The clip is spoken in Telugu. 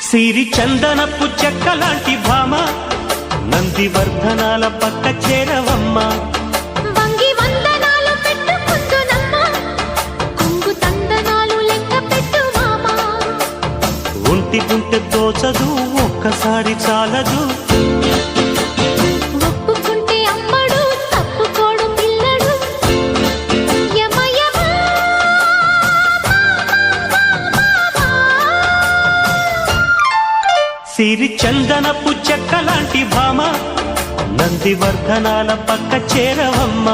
సిరి చందనపు చెక్కలాంటి భామ నందివర్ధనాల పక్క చేరవమ్మ. వంగి వందనాలు పెట్టుకుందునమ్మ కొంగు తందనాలు లెక్క పెట్టు మామ. ఒంటి గుంటె తోచదు ఒక్కసారి చాలదు ఒప్పుకుంటే అమ్మడు తప్పుకోడు పిల్లడు యమ యమ. సిరి చందనపు చెక్కలాంటి భామ నందివర్ధనాల పక్క చేరవమ్మ.